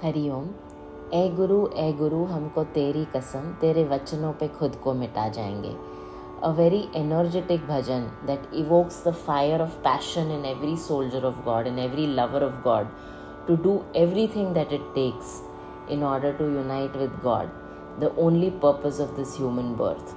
हरिओम। ए गुरु हमको तेरी कसम, तेरे वचनों पे खुद को मिटा जाएंगे. A very energetic bhajan that evokes the fire of passion in every soldier of God, in every lover of God, to do everything that it takes in order to unite with God, the only purpose of this human birth,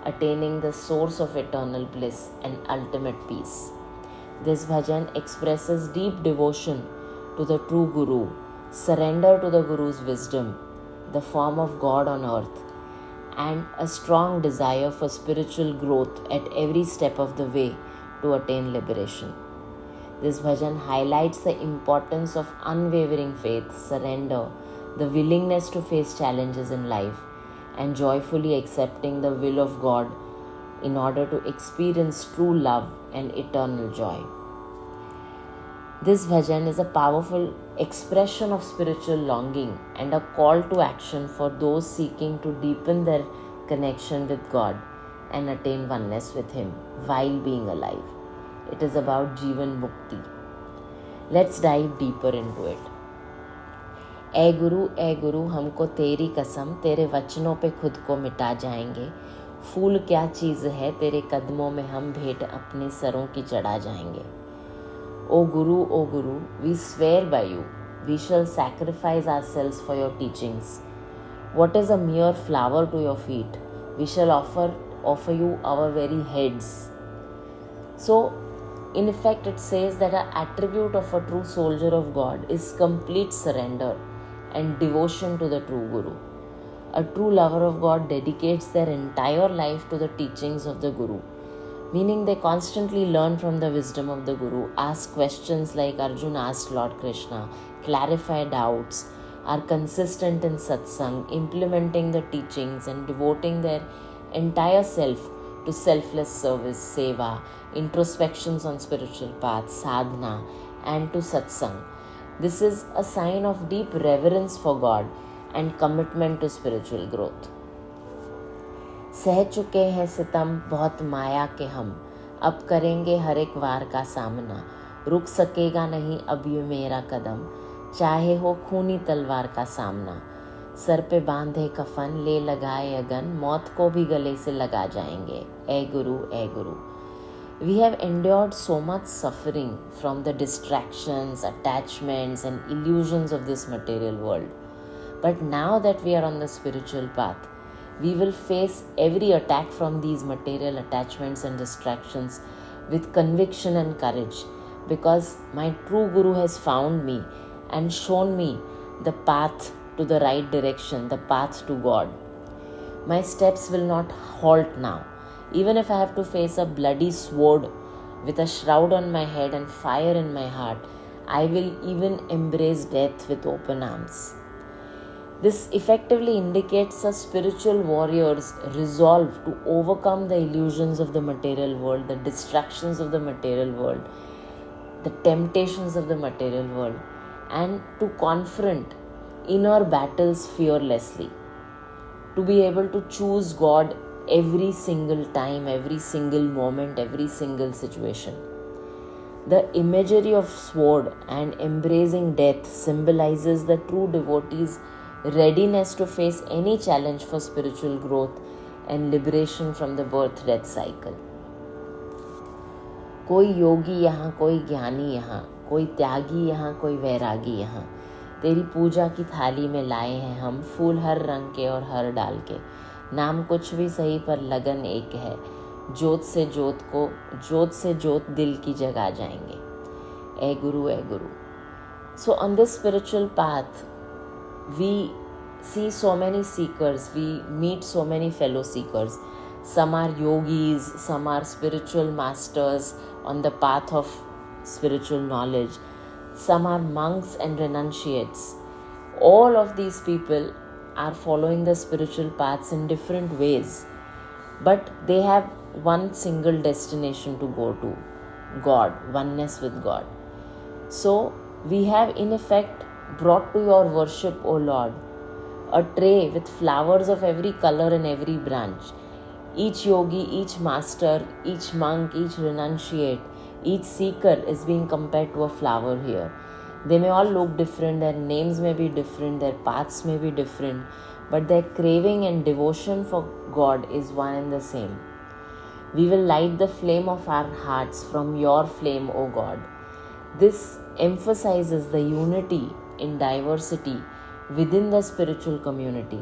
attaining the source of eternal bliss and ultimate peace. This bhajan expresses deep devotion to the true Guru, surrender to the Guru's wisdom, the form of God on earth, and a strong desire for spiritual growth at every step of the way to attain liberation. This bhajan highlights the importance of unwavering faith, surrender, the willingness to face challenges in life, and joyfully accepting the will of God in order to experience true love and eternal joy. This bhajan is a powerful expression of spiritual longing and a call to action for those seeking to deepen their connection with God and attain oneness with Him while being alive. It is about Jivan Mukti. Let's dive deeper into it. ए गुरु हमको तेरी कसम, तेरे वचनों पे खुद को मिटा जाएंगे. फूल क्या चीज़ है, तेरे कदमों में हम भेंट अपने सरों की चढ़ा जाएंगे. O Guru, we swear by you, we shall sacrifice ourselves for your teachings. What is a mere flower to your feet? We shall offer you our very heads. So, in effect, it says that an attribute of a true soldier of God is complete surrender and devotion to the true Guru. A true lover of God dedicates their entire life to the teachings of the Guru, meaning they constantly learn from the wisdom of the Guru, ask questions like Arjuna asked Lord Krishna, clarify doubts, are consistent in satsang, implementing the teachings and devoting their entire self to selfless service, seva, introspections on spiritual path, sadhana, and to satsang. This is a sign of deep reverence for God and commitment to spiritual growth. सह चुके हैं सितम बहुत माया के हम, अब करेंगे हर एक वार का सामना. रुक सकेगा नहीं अब ये मेरा कदम, चाहे हो खूनी तलवार का सामना. सर पे बांधे कफन, ले लगाए अगन, मौत को भी गले से लगा जाएंगे. ए गुरु. We have endured so much suffering from the distractions, attachments, and illusions of this material world. But now that we are on the spiritual path, we will face every attack from these material attachments and distractions with conviction and courage, because my true Guru has found me and shown me the path to the right direction, the path to God. My steps will not halt now. Even if I have to face a bloody sword with a shroud on my head and fire in my heart, I will even embrace death with open arms. This effectively indicates a spiritual warrior's resolve to overcome the illusions of the material world, the distractions of the material world, the temptations of the material world, and to confront inner battles fearlessly, to be able to choose God every single time, every single moment, every single situation. The imagery of sword and embracing death symbolizes the true devotee's readiness to face any challenge for spiritual growth and liberation from the birth-death cycle. कोई योगी यहाँ, कोई ज्ञानी यहाँ, कोई त्यागी यहाँ, कोई वैरागी यहाँ. तेरी पूजा की थाली में लाए हैं हम, फूल हर रंग के और हर डाल के. नाम कुछ भी सही पर लगन एक है, जोत से जोत दिल की जगा जाएंगे. ए गुरु. So on this spiritual path, we see so many seekers, we meet so many fellow seekers. Some are yogis, some are spiritual masters on the path of spiritual knowledge. Some are monks and renunciates. All of these people are following the spiritual paths in different ways, but they have one single destination to go to: God, oneness with God. So we have in effect brought to your worship, O Lord, a tray with flowers of every color and every branch. Each yogi, each master, each monk, each renunciate, each seeker is being compared to a flower here. They may all look different, their names may be different, their paths may be different, but their craving and devotion for God is one and the same. We will light the flame of our hearts from your flame, O God. This emphasizes the unity in diversity within the spiritual community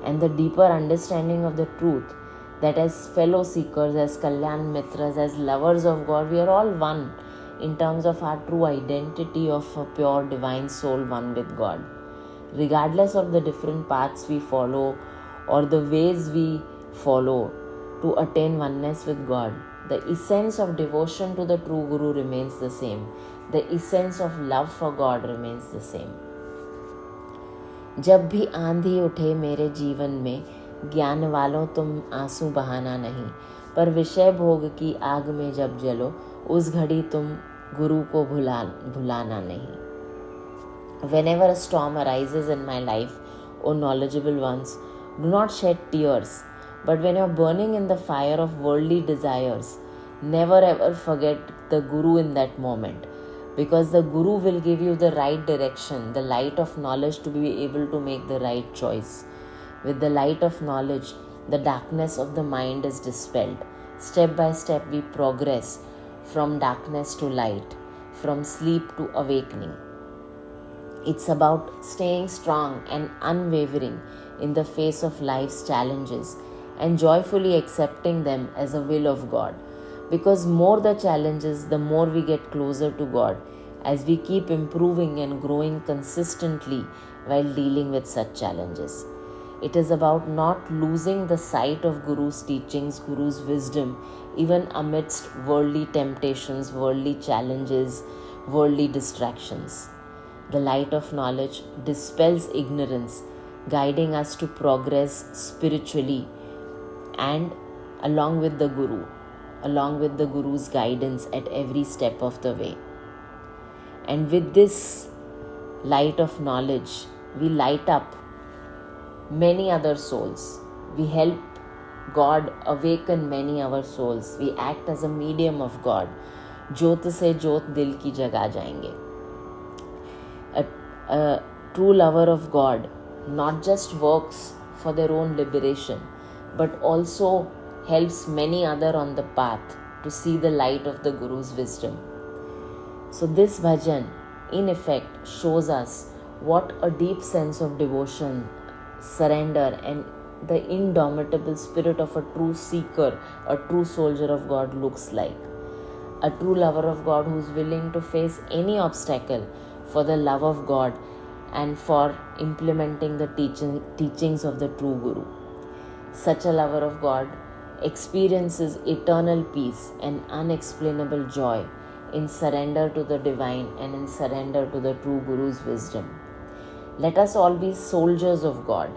and the deeper understanding of the truth that as fellow seekers, as Kalyan Mitras, as lovers of God, we are all one in terms of our true identity of a pure divine soul one with God. Regardless of the different paths we follow or the ways we follow to attain oneness with God, the essence of devotion to the true Guru remains the same. The essence of love for God remains the same. जब भी आंधी उठे मेरे जीवन में, ज्ञान वालों तुम आंसू बहाना नहीं, पर विषय भोग की आग में जब जलो, उस घड़ी तुम गुरु को भुलाना नहीं. Whenever a storm arises in my life, O knowledgeable ones, do not shed tears. But when you are burning in the fire of worldly desires, never ever forget the Guru in that moment. Because the Guru will give you the right direction, the light of knowledge to be able to make the right choice. With the light of knowledge, the darkness of the mind is dispelled. Step by step, we progress from darkness to light, from sleep to awakening. It's about staying strong and unwavering in the face of life's challenges and joyfully accepting them as a will of God. Because more the challenges, the more we get closer to God as we keep improving and growing consistently while dealing with such challenges. It is about not losing the sight of Guru's teachings, Guru's wisdom, even amidst worldly temptations, worldly challenges, worldly distractions. The light of knowledge dispels ignorance, guiding us to progress spiritually and along with the Guru's guidance at every step of the way. And with this light of knowledge, we light up many other souls. We help God awaken many other souls. We act as a medium of God. ज्योत से ज्योत दिल की जगा जाएंगे. A true lover of God not just works for their own liberation, but also helps many others on the path to see the light of the Guru's wisdom. So this bhajan, in effect, shows us what a deep sense of devotion, surrender, and the indomitable spirit of a true seeker, a true soldier of God looks like. A true lover of God who is willing to face any obstacle for the love of God and for implementing the teachings of the true Guru. Such a lover of God experiences eternal peace and unexplainable joy in surrender to the divine and in surrender to the true Guru's wisdom. Let us all be soldiers of God,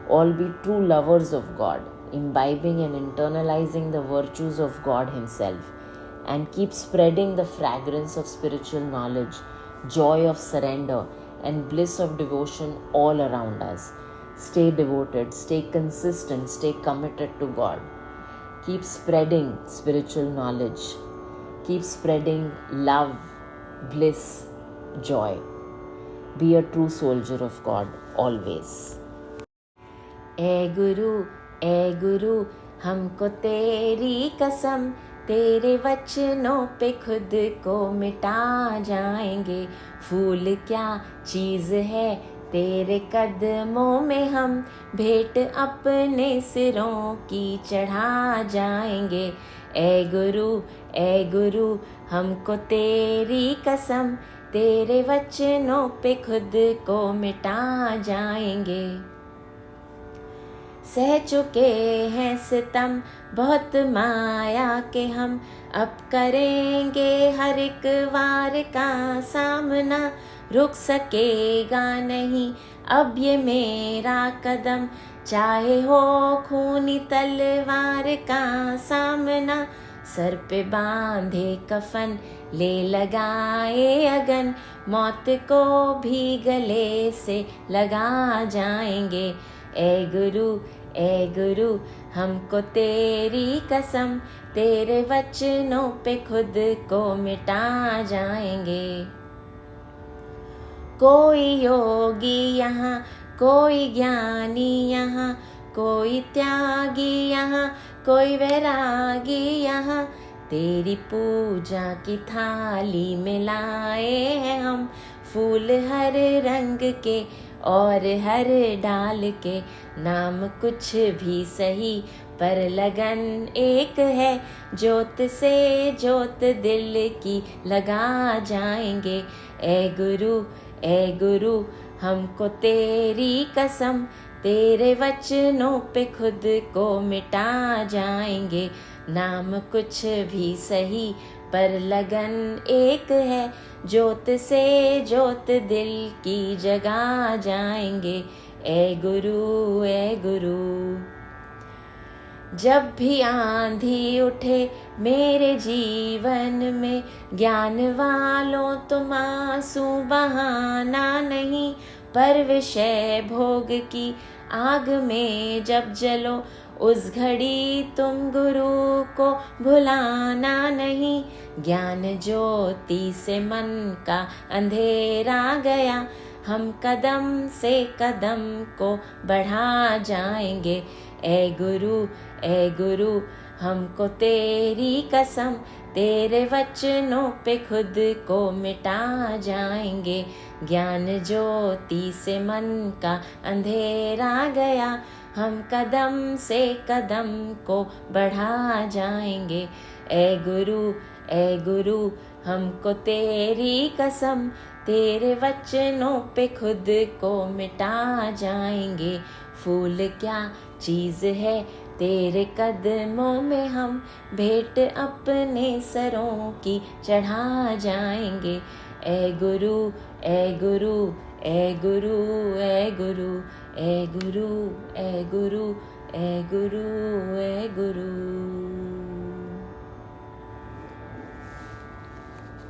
all be true lovers of God, imbibing and internalizing the virtues of God Himself, and keep spreading the fragrance of spiritual knowledge, joy of surrender, and bliss of devotion all around us. Stay devoted, stay consistent, stay committed to God. Keep spreading spiritual knowledge. Keep spreading love, bliss, joy. Be a true soldier of God always. ए गुरु, हमको तेरी कसम, तेरे वचनों पे खुद को मिटा जाएंगे. फूल क्या चीज़ है तेरे कदमों में, हम भेंट अपने सिरों की चढ़ा जाएंगे. ए गुरु, हमको तेरी कसम, तेरे वचनों पे खुद को मिटा जाएंगे. सह चुके हैं सितम बहुत माया के हम, अब करेंगे हर एक वार का सामना. रुक सकेगा नहीं अब ये मेरा कदम, चाहे हो खूनी तलवार का सामना. सर पे बांधे कफन, ले लगाए अगन, मौत को भी गले से लगा जाएंगे. ए गुरु, हमको तेरी कसम, तेरे वचनों पे खुद को मिटा जाएंगे. कोई योगी यहाँ, कोई ज्ञानी यहाँ, कोई त्यागी यहाँ, कोई वैरागी यहाँ। तेरी पूजा की थाली में लाए हैं हम फूल हर रंग के और हर डाल के। नाम कुछ भी सही पर लगन एक है, जोत से जोत दिल की लगा जाएंगे। ए गुरु हमको तेरी कसम, तेरे वचनों पे खुद को मिटा जाएंगे। नाम कुछ भी सही पर लगन एक है, जोत से जोत दिल की जगा जाएंगे। ए गुरु जब भी आंधी उठे मेरे जीवन में, ज्ञान वालों तुम आंसू बहाना नहीं। पर विषय भोग की आग में जब जलो, उस घड़ी तुम गुरु को भुलाना नहीं। ज्ञान ज्योति से मन का अंधेरा गया, हम कदम से कदम को बढ़ा जाएंगे। ए गुरु हमको तेरी कसम, तेरे वचनों पे खुद को मिटा जाएंगे। ज्ञान ज्योति से मन का अंधेरा गया, हम कदम से कदम को बढ़ा जाएंगे। ए गुरु हमको तेरी कसम, तेरे वचनों पे खुद को मिटा जाएंगे। फूल क्या चीज़ है तेरे कदमों में, हम भेंट अपने सरों की चढ़ा जाएंगे। ए गुरु ए गुरु ए गुरु ए गुरु ए गुरु ए गुरु ए गुरु ए गुरु।